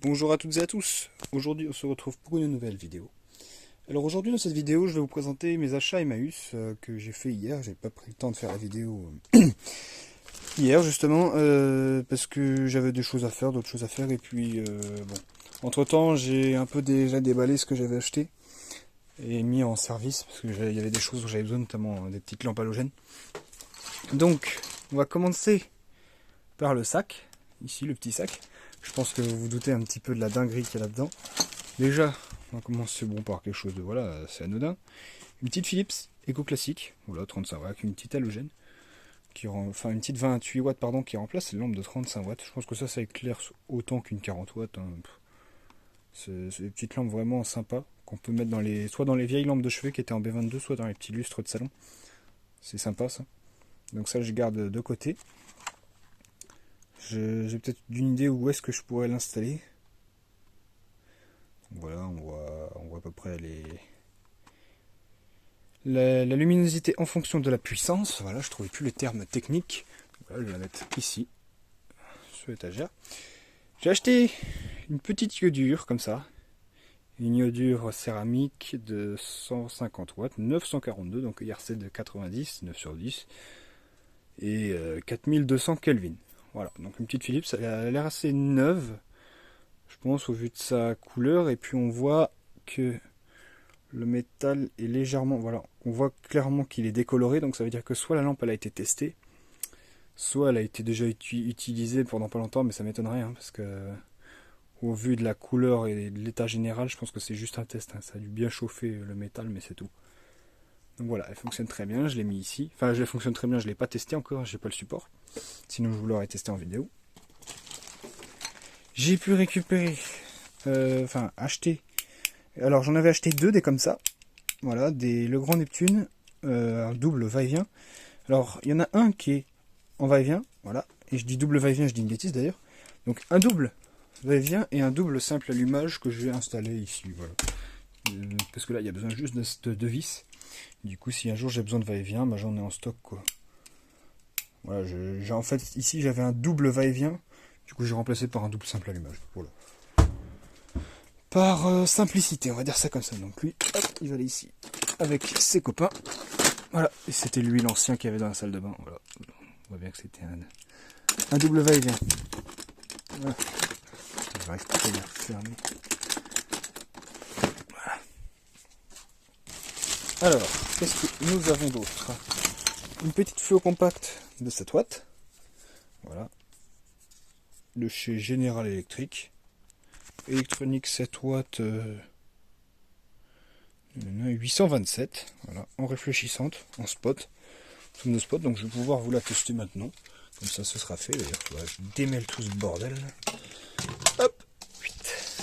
Bonjour à toutes et à tous. Aujourd'hui on se retrouve pour une nouvelle vidéo. Alors aujourd'hui dans cette vidéo je vais vous présenter mes achats Emmaüs que j'ai fait hier. J'ai pas pris le temps de faire la vidéo hier justement parce que j'avais des choses à faire, d'autres choses à faire et puis bon. Entre temps j'ai un peu déjà déballé ce que j'avais acheté et mis en service parce qu'il y avait des choses dont j'avais besoin, notamment des petites lampes halogènes. Donc on va commencer par le sac, ici le petit sac. Je pense que vous vous doutez un petit peu de la dinguerie qu'il y a là-dedans. Déjà, on va commencer par quelque chose de, voilà, c'est anodin. Une petite Philips Eco Classique, voilà, 35 watts, une petite halogène, enfin une petite 28 watts, pardon, qui remplace les lampes de 35 watts. Je pense que ça éclaire autant qu'une 40 watts. Hein. C'est des petites lampes vraiment sympas, qu'on peut mettre soit dans les vieilles lampes de chevet qui étaient en B22, soit dans les petits lustres de salon. C'est sympa ça. Donc ça, je garde de côté. J'ai peut-être une idée où est-ce que je pourrais l'installer. Voilà, on voit à peu près la luminosité en fonction de la puissance. Voilà, je trouvais plus le terme technique. Voilà, je vais la mettre ici, sur l'étagère. J'ai acheté une petite iodure comme ça. Une iodure céramique de 150 watts, 942, donc IRC de 90, 9 sur 10. Et 4200 Kelvin. Voilà, donc une petite Philips, elle a l'air assez neuve, je pense, au vu de sa couleur. Et puis on voit que le métal est légèrement, voilà, on voit clairement qu'il est décoloré. Donc ça veut dire que soit la lampe elle a été testée, soit elle a été déjà utilisée pendant pas longtemps, mais ça m'étonnerait, hein, parce que au vu de la couleur et de l'état général, je pense que c'est juste un test, hein. Ça a dû bien chauffer le métal, mais c'est tout. Donc voilà, elle fonctionne très bien, je l'ai mis ici. Enfin, elle fonctionne très bien, je ne l'ai pas testé encore, j'ai pas le support. Sinon, je vous l'aurais testé en vidéo. J'ai pu récupérer, acheter. Alors, j'en avais acheté deux des comme ça. Voilà, le Grand Neptune, un double va-et-vient. Alors, il y en a un qui est en va-et-vient, voilà. Et je dis double va-et-vient, je dis une bêtise d'ailleurs. Donc, un double va-et-vient et un double simple allumage que je vais installer ici, voilà. Parce que là, il y a besoin juste de vis. Du coup, si un jour j'ai besoin de va-et-vient, bah, j'en ai en stock, quoi. Voilà, en fait, ici, j'avais un double va-et-vient. Du coup, j'ai remplacé par un double simple allumage. Voilà. Par simplicité, on va dire ça comme ça. Donc lui, hop, il va aller ici avec ses copains. Voilà, et c'était lui l'ancien qu'il y avait dans la salle de bain. Voilà, on voit bien que c'était un double va-et-vient. Voilà. J'arrive pas à le fermer. Voilà. Alors, qu'est-ce que nous avons d'autre? Une petite feu compact de 7 watts. Voilà. De chez General Electric. Électronique 7 watts 827. Voilà, en réfléchissante, en spot. Sous nos spots, donc je vais pouvoir vous la tester maintenant. Comme ça, ce sera fait. D'ailleurs, je démêle tout ce bordel. Hop, vite.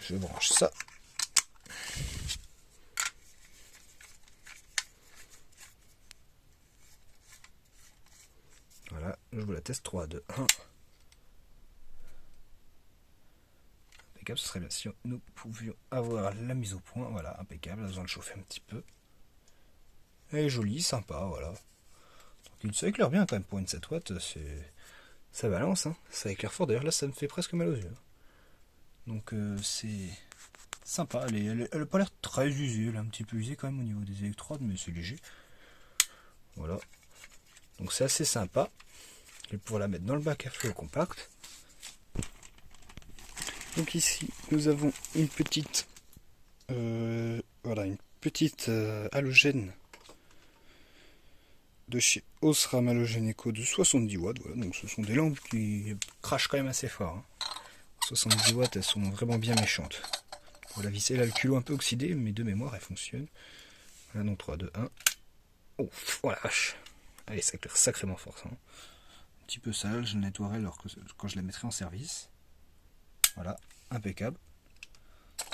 Je branche ça. Voilà, je vous la teste. 3, 2, 1. Impeccable, ce serait bien si nous pouvions avoir la mise au point. Voilà, impeccable, elle a besoin de chauffer un petit peu. Elle est jolie, sympa, voilà. Donc, ça éclaire bien quand même pour une 7 watts, ça balance, hein. Ça éclaire fort. D'ailleurs, là, ça me fait presque mal aux yeux. Donc, c'est sympa. Elle n'a pas l'air très usée, elle est un petit peu usée quand même au niveau des électrodes, mais c'est léger. Voilà. Donc, c'est assez sympa. Je vais pouvoir la mettre dans le bac à feu compact. Donc ici, nous avons une petite, halogène de chez Osram Halogène Eco de 70 watts. Voilà, donc ce sont des lampes qui crachent quand même assez fort, hein. 70 watts, elles sont vraiment bien méchantes. Pour la visser, là, le culot un peu oxydé, mais de mémoire, elle fonctionne. Voilà, donc 3, 2, 1. Oh, la vache. Allez, ça éclaire sacrément fort, ça. Un petit peu sale, je la nettoierai quand je la mettrai en service. Voilà, impeccable.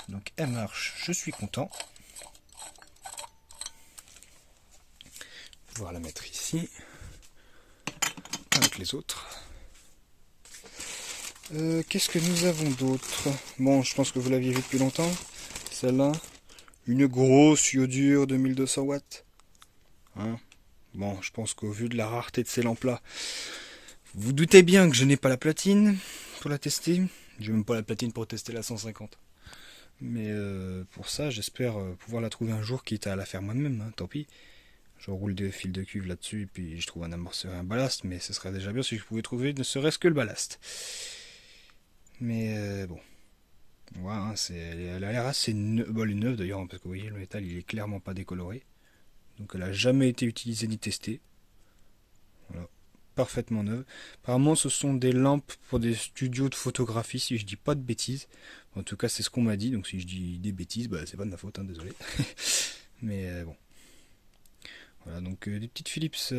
Donc elle marche, je suis content. On va pouvoir la mettre ici avec les autres. Qu'est-ce que nous avons d'autre? Bon, je pense que vous l'aviez vu depuis longtemps. Celle-là, une grosse iodure de 1200 watts. Hein, bon, je pense qu'au vu de la rareté de ces lampes-là, vous doutez bien que je n'ai pas la platine pour la tester. J'ai même pas la platine pour tester la 150. Mais pour ça, j'espère pouvoir la trouver un jour, quitte à la faire moi-même, hein, tant pis. Je roule des fils de cuve là-dessus, et puis je trouve un amorceur et un ballast, mais ce serait déjà bien si je pouvais trouver ne serait-ce que le ballast. Mais bon, voilà, hein, elle a l'air assez neuve, bon, elle est neuve d'ailleurs, hein, parce que vous voyez, le métal il est clairement pas décoloré. Donc elle a jamais été utilisée ni testée. Voilà, parfaitement neuve. Apparemment, ce sont des lampes pour des studios de photographie, si je dis pas de bêtises. En tout cas, c'est ce qu'on m'a dit, donc si je dis des bêtises, bah, c'est pas de ma faute, hein, désolé. Mais bon. Voilà, donc des petites Philips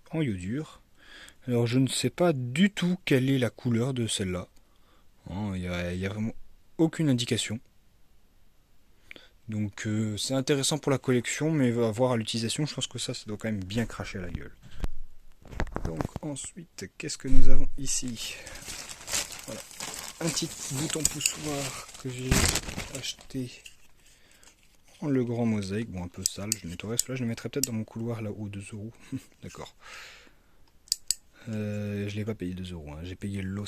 en iodure. Alors, je ne sais pas du tout quelle est la couleur de celle-là. Il y a vraiment aucune indication. Donc, c'est intéressant pour la collection, mais à voir à l'utilisation, je pense que ça doit quand même bien cracher à la gueule. Donc, ensuite, qu'est-ce que nous avons ici? Voilà, un petit bouton poussoir que j'ai acheté en le grand mosaïque, bon un peu sale, je le nettoierai, celui-là je le mettrai peut-être dans mon couloir là-haut, 2 euros, d'accord. Je l'ai pas payé 2 euros, hein. J'ai payé le lot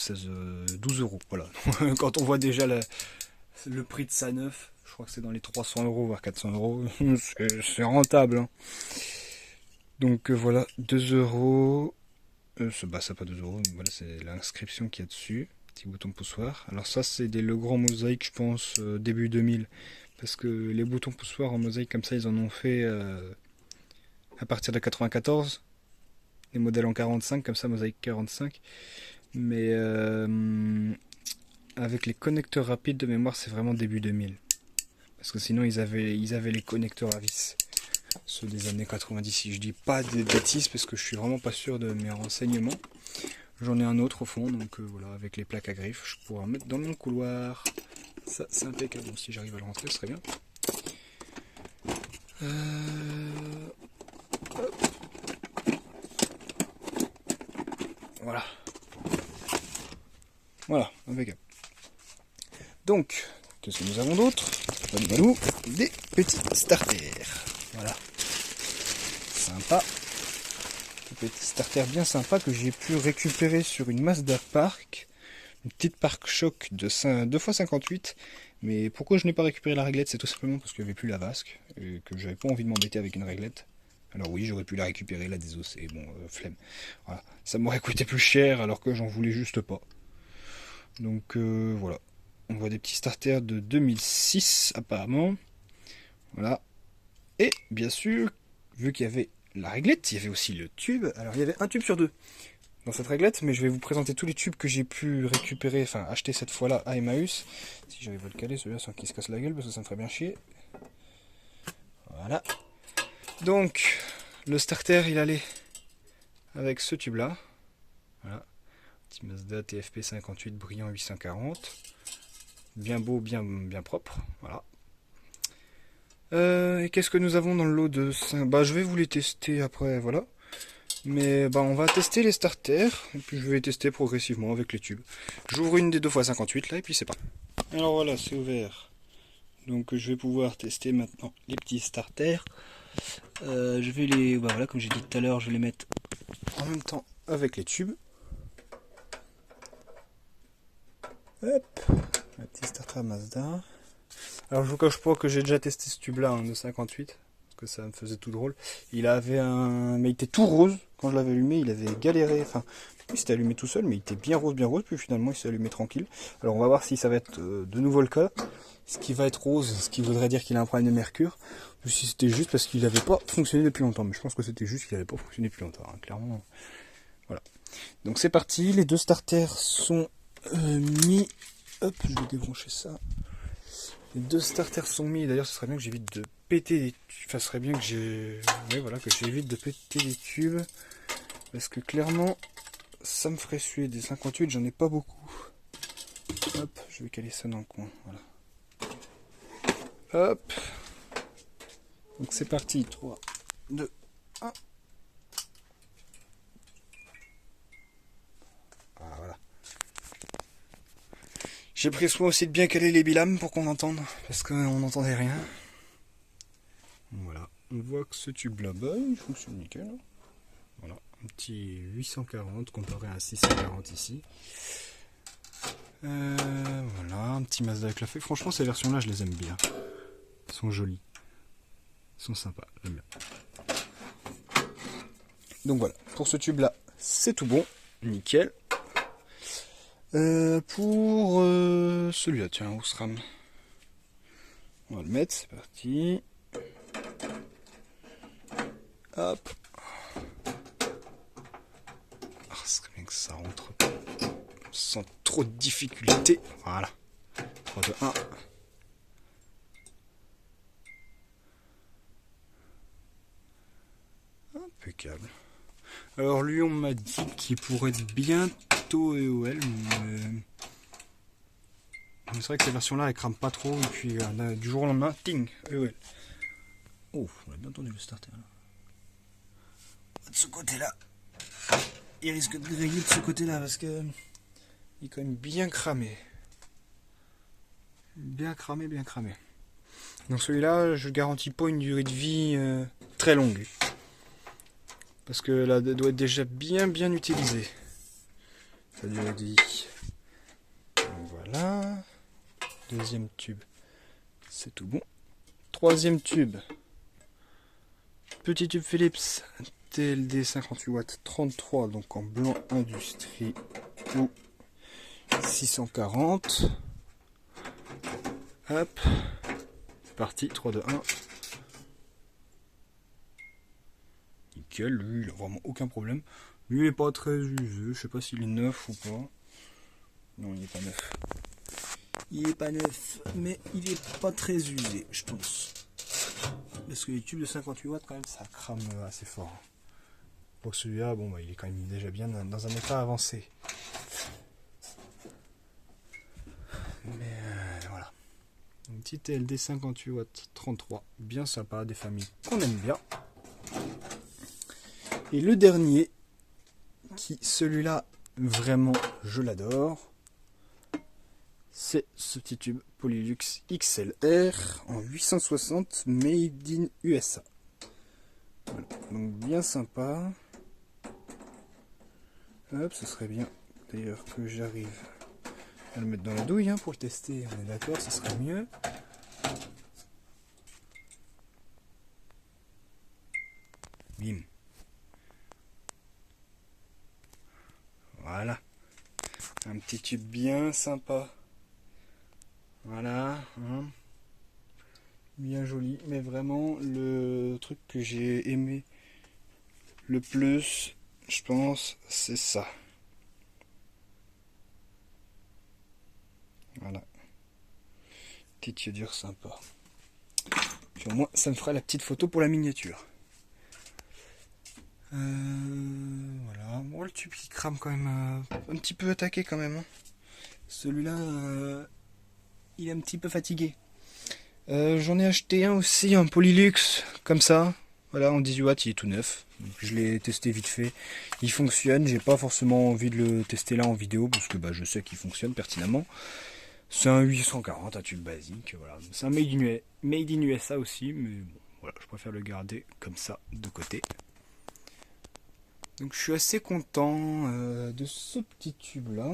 12 euros, voilà. Quand on voit déjà le prix de ça neuf, je crois que c'est dans les 300 euros, voire 400 euros, c'est rentable. Hein. Donc voilà, 2 euros, bah ça pas 2 euros, voilà c'est l'inscription qu'il y a dessus, petit bouton poussoir. Alors ça c'est des Legrand mosaïque je pense début 2000. Parce que les boutons poussoirs en mosaïque comme ça, ils en ont fait à partir de 94. Les modèles en 45, comme ça, mosaïque 45. Mais avec les connecteurs rapides de mémoire, c'est vraiment début 2000. Parce que sinon, ils avaient les connecteurs à vis. Ceux des années 90, si je dis pas des bêtises, parce que je suis vraiment pas sûr de mes renseignements. J'en ai un autre au fond, donc voilà, avec les plaques à griffes, je pourrais en mettre dans mon couloir. Ça, c'est impeccable. Bon, si j'arrive à le rentrer, ce serait bien. Voilà. Voilà, impeccable. Donc, qu'est-ce que nous avons d'autre? Des petits starters. Voilà. Sympa. Des petits starters bien sympas que j'ai pu récupérer sur une Mazda Park. Une petite Park Shock de 2x58. Mais pourquoi je n'ai pas récupéré la réglette? C'est tout simplement parce qu'il n'y avait plus la vasque. Et que j'avais pas envie de m'embêter avec une réglette. Alors oui, j'aurais pu la récupérer, la désosser. Bon, flemme. Voilà. Ça m'aurait coûté plus cher alors que j'en voulais juste pas. Donc voilà. On voit des petits starters de 2006 apparemment. Voilà. Et bien sûr, vu qu'il y avait la réglette, il y avait aussi le tube. Alors il y avait un tube sur deux dans cette réglette, mais je vais vous présenter tous les tubes que j'ai pu récupérer, enfin acheter cette fois-là à Emmaüs. Si j'arrive à le caler, celui-là sans qu'il se casse la gueule, parce que ça me ferait bien chier. Voilà. Donc, le starter, il allait avec ce tube-là. Voilà. Petit Mazda TFP 58 brillant 840. Bien beau, bien propre. Voilà. Et qu'est-ce que nous avons dans le lot de 5? Bah, je vais vous les tester après, voilà. Mais bah, on va tester les starters, et puis je vais tester progressivement avec les tubes. J'ouvre une des 2x58 là, et puis c'est parti. Alors voilà, c'est ouvert. Donc je vais pouvoir tester maintenant les petits starters. Je vais les, bah, voilà, comme j'ai dit tout à l'heure, je vais les mettre en même temps avec les tubes. Hop, un petit starter Mazda. Alors je vous cache pas que j'ai déjà testé ce tube là, hein, de 58, parce que ça me faisait tout drôle. Il avait mais il était tout rose quand je l'avais allumé, il avait galéré, enfin, il s'était allumé tout seul, mais il était bien rose, puis finalement il s'est allumé tranquille. Alors on va voir si ça va être de nouveau le cas. Ce qui va être rose, ce qui voudrait dire qu'il a un problème de mercure, ou si c'était juste parce qu'il n'avait pas fonctionné depuis longtemps. Mais je pense que c'était juste qu'il n'avait pas fonctionné depuis longtemps, hein, clairement. Voilà. Donc c'est parti, les deux starters sont mis. Hop, je vais débrancher ça. Les deux starters sont mis, d'ailleurs ce serait bien que j'évite de péter des tubes, enfin ce serait bien que j'évite de péter des tubes, parce que clairement ça me ferait suer. Des 58 j'en ai pas beaucoup. Hop, je vais caler ça dans le coin, voilà. Hop, donc c'est parti, 3, 2, 1. Ah, voilà. J'ai pris soin aussi de bien caler les bilames pour qu'on entende, parce qu'on n'entendait rien. Voilà, on voit que ce tube là-bas, il fonctionne nickel. Voilà, un petit 840 comparé à un 640 ici. Voilà, un petit Mazda avec la feuille. Franchement, ces versions-là, je les aime bien. Elles sont jolies. Elles sont sympas, j'aime bien. Donc voilà, pour ce tube-là, c'est tout bon. Nickel. Pour celui-là, tiens, Osram. On va le mettre, c'est parti. Hop. Ah, ce serait bien que ça rentre sans trop de difficulté. Voilà. 3, 2, 1. Impeccable. Alors lui, on m'a dit qu'il pourrait être bientôt EOL, mais c'est vrai que ces versions-là, elles crament pas trop, et puis du jour au lendemain, ting, EOL. Oh, on a bien entendu le starter là. De ce côté-là, il risque de griller de ce côté-là, parce que il est quand même bien cramé. Bien cramé, bien cramé. Donc celui-là, je ne garantis pas une durée de vie très longue. Parce que là, elle doit être déjà bien utilisée. Sa durée de vie. Donc voilà. Deuxième tube. C'est tout bon. Troisième tube. Petit tube Philips. TLD 58 watts 33. Donc en blanc industrie. Ou 640. Hop. C'est parti. 3, 2, 1. Nickel, lui il a vraiment aucun problème. Lui il est pas très usé, je sais pas s'il est neuf ou pas. Non, il est pas neuf. Il est pas neuf, mais il est pas très usé, je pense. Parce que les tubes de 58 watts quand même ça crame assez fort. Pour celui-là, bon bah il est quand même déjà bien dans un état avancé. Mais voilà. Une petite TLD 58 watts 33, bien sympa, des familles qu'on aime bien. Et le dernier, qui celui-là, vraiment, je l'adore, c'est ce petit tube Polylux XLR en 860 Made in USA. Voilà. Donc bien sympa. Hop, ce serait bien d'ailleurs que j'arrive à le mettre dans la douille pour le tester. On est d'accord, ce serait mieux. Bim. Voilà, un petit tube bien sympa. Voilà, hein. Bien joli, mais vraiment le truc que j'ai aimé le plus, je pense, c'est ça. Voilà, petite iodure sympa. Puis au moins, ça me fera la petite photo pour la miniature. Voilà, bon, le tube qui crame quand même un petit peu attaqué quand même. Celui-là, il est un petit peu fatigué. J'en ai acheté un aussi, un Polylux, comme ça. Voilà, en 18 watts, il est tout neuf. Donc, je l'ai testé vite fait. Il fonctionne, j'ai pas forcément envie de le tester là en vidéo, parce que je sais qu'il fonctionne pertinemment. C'est un 840, un tube basique, voilà. C'est un made in USA aussi, mais bon, voilà, je préfère le garder comme ça, de côté. Donc je suis assez content de ce petit tube là.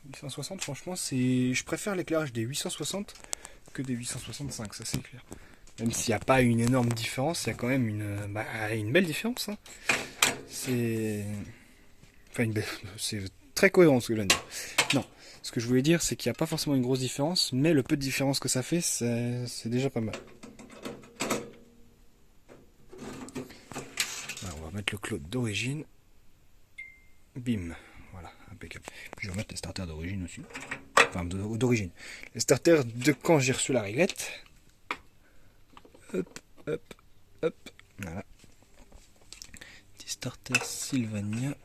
860 franchement je préfère l'éclairage des 860 que des 865, ça c'est clair. Même s'il n'y a pas une énorme différence, il y a quand même une belle différence. C'est c'est très cohérent ce que je viens de dire. Non, ce que je voulais dire c'est qu'il n'y a pas forcément une grosse différence, mais le peu de différence que ça fait, c'est déjà pas mal. Mettre le cloud d'origine. Bim. Voilà, impeccable. Je vais remettre les starters d'origine aussi. Enfin, d'origine. Les starters de quand j'ai reçu la réglette. Hop, hop, hop. Voilà. Petit starter Sylvania.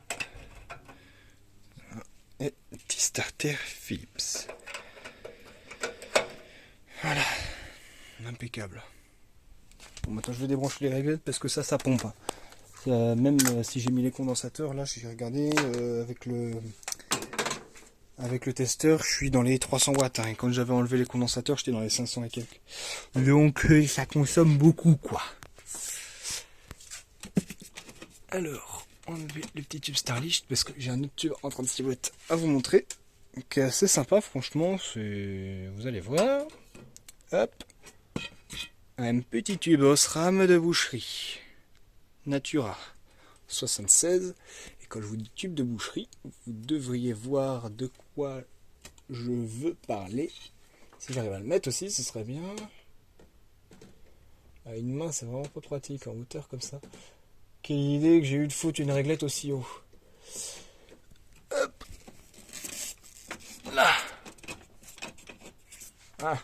Et petit starter Philips. Voilà. Impeccable. Bon, maintenant je vais débrancher les réglettes parce que ça pompe. Même si j'ai mis les condensateurs, là j'ai regardé avec le testeur, je suis dans les 300 watts. Et quand j'avais enlevé les condensateurs, j'étais dans les 500 et quelques. Donc ça consomme beaucoup quoi. Alors, enlever les petits tubes Starlicht parce que j'ai un autre tube en 36 watts à vous montrer qui est assez sympa, franchement. Vous allez voir. Hop, un petit tube Osram de boucherie Natura 76. Et quand je vous dis tube de boucherie, vous devriez voir de quoi je veux parler. Si j'arrive à le mettre aussi, ce serait bien. À une main, c'est vraiment pas pratique en hauteur comme ça. Quelle idée que j'ai eu de foutre une réglette aussi haut. Hop. Là. Ah.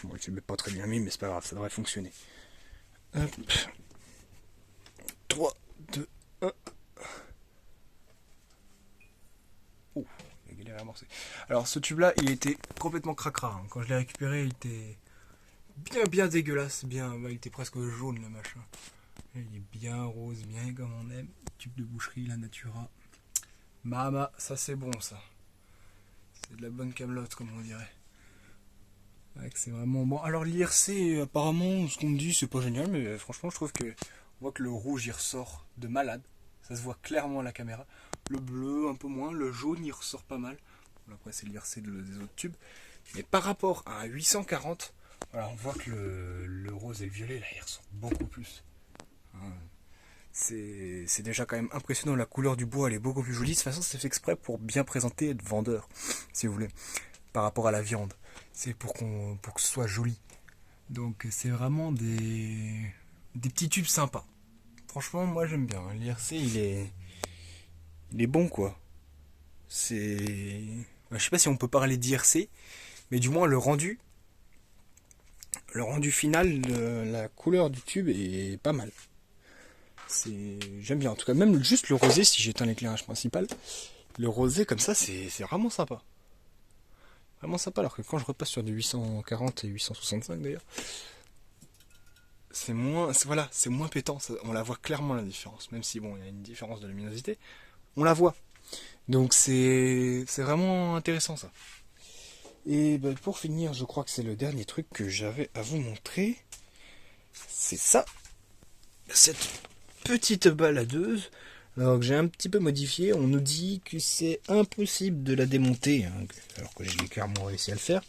Bon, je ne l'ai pas très bien mis, mais c'est pas grave, ça devrait fonctionner. Hop. 3, 2, 1. Oh, il a galéré à amorcer. Alors, ce tube-là, il était complètement cracra. Hein. Quand je l'ai récupéré, il était bien dégueulasse. Il était presque jaune, le machin. Il est bien rose, bien comme on aime. Tube de boucherie, la Natura. Mama, ça c'est bon, ça. C'est de la bonne camelote, comme on dirait. Ouais, c'est vraiment bon. Alors l'IRC, apparemment, ce qu'on me dit, c'est pas génial, mais franchement, je trouve que on voit que le rouge, il ressort de malade. Ça se voit clairement à la caméra. Le bleu, un peu moins. Le jaune, il ressort pas mal. Bon, après, c'est l'IRC des autres tubes. Mais par rapport à un 840, voilà, on voit que le rose et le violet, là, ils ressortent beaucoup plus. Hein. C'est déjà quand même impressionnant. La couleur du bois, elle est beaucoup plus jolie. De toute façon, c'est fait exprès pour bien présenter et être vendeur, si vous voulez, par rapport à la viande. C'est pour que ce soit joli. Donc c'est vraiment des petits tubes sympas. Franchement, moi j'aime bien. L'IRC, il est bon, quoi. C'est... Je sais pas si on peut parler d'IRC, mais du moins le rendu final, la couleur du tube est pas mal. J'aime bien. En tout cas, même juste le rosé, si j'éteins l'éclairage principal, le rosé comme ça, c'est vraiment sympa. Vraiment sympa, alors que quand je repasse sur du 840 et 865 d'ailleurs, c'est moins, voilà, c'est moins pétant. On la voit clairement la différence, même si bon, il y a une différence de luminosité, on la voit. Donc c'est vraiment intéressant ça. Et ben, pour finir, je crois que c'est le dernier truc que j'avais à vous montrer. C'est ça, cette petite baladeuse. Alors que j'ai un petit peu modifié, on nous dit que c'est impossible de la démonter, hein, alors que j'ai clairement réussi à le faire.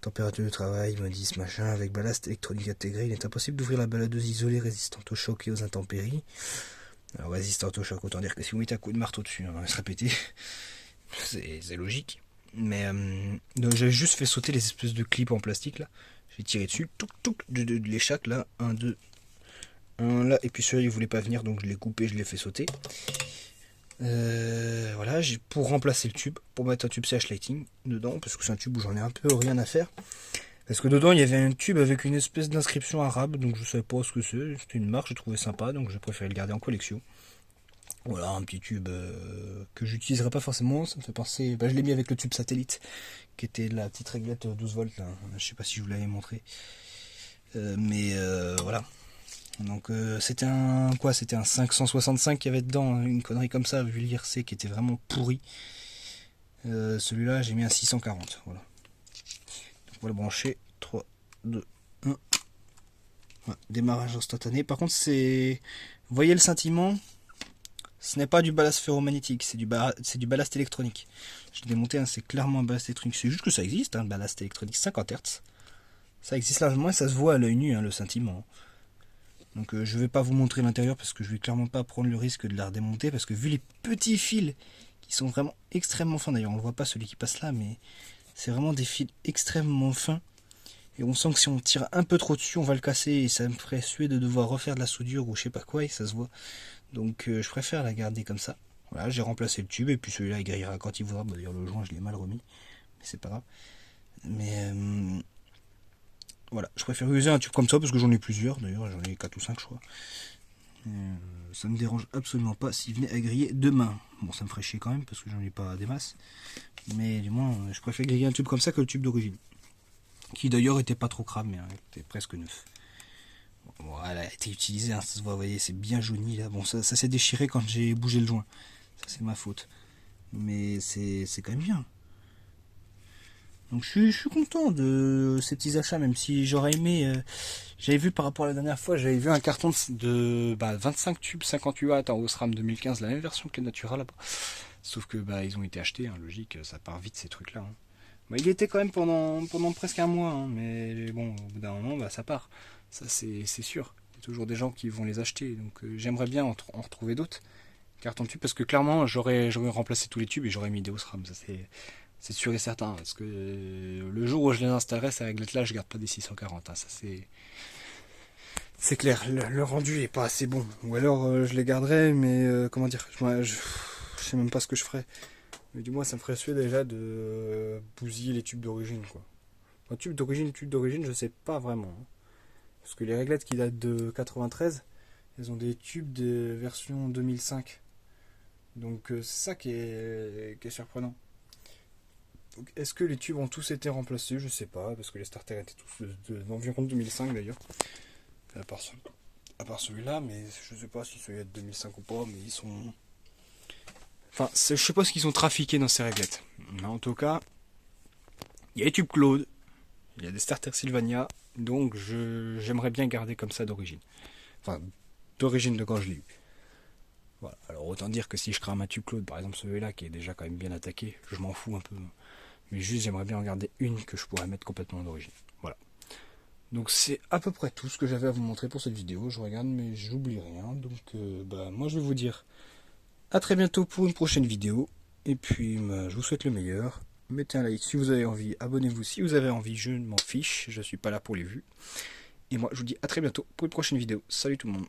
Température de travail, modis, machin, avec ballast électronique intégré, il est impossible d'ouvrir la baladeuse isolée résistante au choc et aux intempéries. Alors résistante au choc, autant dire que si vous mettez un coup de marteau dessus, hein, elle va se répéter. C'est logique. Mais j'ai juste fait sauter les espèces de clips en plastique là. J'ai tiré dessus, de les chaque là, 1, 2, un là, et puis celui-là il voulait pas venir, donc je l'ai coupé, je l'ai fait sauter. Voilà, pour remplacer le tube, pour mettre un tube CH Lighting dedans, parce que c'est un tube où j'en ai un peu rien à faire. Parce que dedans il y avait un tube avec une espèce d'inscription arabe, donc je savais pas ce que c'est. C'était une marque, je trouvais sympa, donc j'ai préféré le garder en collection. Voilà, un petit tube que j'utiliserai pas forcément, ça me fait penser. Je l'ai mis avec le tube satellite, qui était la petite réglette 12 volts là. Je sais pas si je vous l'avais montré. Voilà. Donc c'était un 565 qu'il y avait dedans, une connerie comme ça, vu l'IRC qui était vraiment pourri. Celui-là j'ai mis un 640, voilà. Donc on va le brancher, 3, 2, 1. Voilà, démarrage instantané. Par contre vous voyez le scintillement, ce n'est pas du ballast ferromagnétique, c'est du ballast électronique. Je l'ai démonté, hein, c'est clairement un ballast électronique, c'est juste que ça existe, un ballast électronique 50 Hz. Ça existe largement et ça se voit à l'œil nu, hein, le scintillement. Donc je vais pas vous montrer l'intérieur parce que je vais clairement pas prendre le risque de la redémonter, parce que vu les petits fils qui sont vraiment extrêmement fins, d'ailleurs on le voit pas celui qui passe là, mais c'est vraiment des fils extrêmement fins, et on sent que si on tire un peu trop dessus on va le casser, et ça me ferait suer de devoir refaire de la soudure ou je sais pas quoi, et ça se voit. Donc je préfère la garder comme ça. Voilà, j'ai remplacé le tube, et puis celui-là il grillera quand il voudra. D'ailleurs le joint je l'ai mal remis, mais c'est pas grave. Mais voilà, je préfère user un tube comme ça parce que j'en ai plusieurs, d'ailleurs j'en ai 4 ou 5 je crois. Ça me dérange absolument pas s'il venait à griller demain. Bon, ça me ferait chier quand même parce que j'en ai pas des masses, mais du moins je préfère griller un tube comme ça que le tube d'origine, qui d'ailleurs était pas trop cramé, hein, était presque neuf. Bon, elle a été utilisée, hein, ça se voit, vous voyez, c'est bien jauni là. Bon, ça s'est déchiré quand j'ai bougé le joint, ça c'est ma faute, mais c'est quand même bien. Donc je suis content de ces petits achats, même si j'aurais aimé... j'avais vu par rapport à la dernière fois, j'avais vu un carton de 25 tubes 58 watts en Osram 2015, la même version que le Natura là-bas. Sauf que ils ont été achetés, hein, logique, ça part vite ces trucs-là. Hein. Il était quand même pendant presque un mois, hein, mais bon, au bout d'un moment, ça part. Ça c'est sûr. Il y a toujours des gens qui vont les acheter, donc j'aimerais bien en retrouver d'autres. Carton de tube, parce que clairement, j'aurais remplacé tous les tubes et j'aurais mis des Osram, ça c'est sûr et certain, parce que le jour où je les installerai, ces réglettes-là, je garde pas des 640, hein, ça c'est clair. Le rendu est pas assez bon. Ou alors je les garderai, mais comment dire, je sais même pas ce que je ferais. Mais du moins, ça me ferait suer déjà de bousiller les tubes d'origine, quoi. Un tube d'origine, je sais pas vraiment. Hein. Parce que les réglettes qui datent de 93, elles ont des tubes de version 2005. Donc c'est ça qui est surprenant. Est-ce que les tubes ont tous été remplacés? Je sais pas, parce que les starters étaient tous d'environ 2005 d'ailleurs. À part celui-là, mais je sais pas si celui-là est de 2005 ou pas, mais ils sont... Enfin, je sais pas ce qu'ils sont trafiqués dans ces réglettes. Mais en tout cas, il y a les tubes Claude, il y a des starters Sylvania, donc j'aimerais bien garder comme ça d'origine. Enfin, d'origine de quand je l'ai eu. Voilà. Alors autant dire que si je crame un tube Claude, par exemple celui-là qui est déjà quand même bien attaqué, je m'en fous un peu. Mais juste j'aimerais bien en garder une que je pourrais mettre complètement d'origine. Voilà. Donc c'est à peu près tout ce que j'avais à vous montrer pour cette vidéo. Je regarde mais j'oublie rien. Donc moi je vais vous dire à très bientôt pour une prochaine vidéo. Et puis je vous souhaite le meilleur. Mettez un like si vous avez envie, abonnez-vous si vous avez envie, je ne m'en fiche, je suis pas là pour les vues. Et moi je vous dis à très bientôt pour une prochaine vidéo. Salut tout le monde.